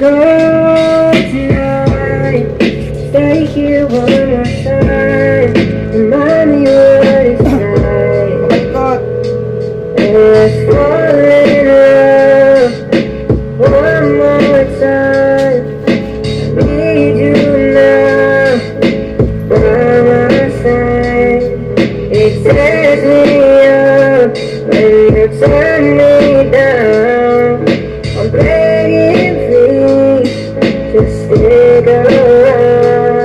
go tonight. Stay here one more time. Remind me what it's like. Let's fall in love one more time. I need you now by my side. It tears me up when you turn me down. I'm begging, please, just stick around.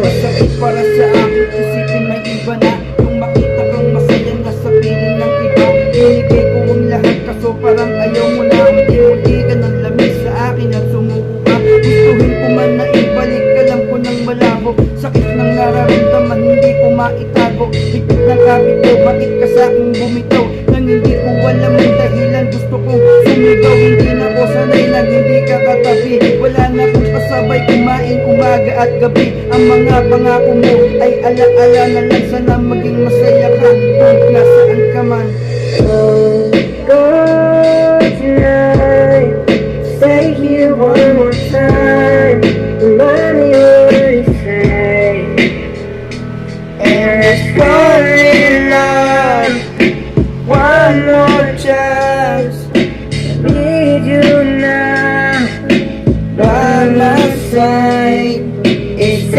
Masakit para sa akin isipin may iba na. Kung makita kang masaya na sa piling ng iba. Binigay ko ang lahat kaso parang ayaw mo na. Unti-unti ka ng lamig sa akin at sumuko ka. Gustuhin ko man na ibalik, alam ko ng malabo. Sakit ng nararamdaman hindi ko maitago. Higpit ng kapit ko, bakit ka sa akin bumitaw? Nang hindi ko alam ang dahilan, gusto kong sumigaw. Hindi na ko sanay nang hindi ka katabi. Wala na kong kasabay kumain umaga at gabi. Ang mga pangako mo ay ala-ala na lang. Sana maging masaya ka kung nasaan ka man. Go tonight. Stay here one more time. Remind me what it's like. And let's fall in love one more chance. I need you now by my side. It's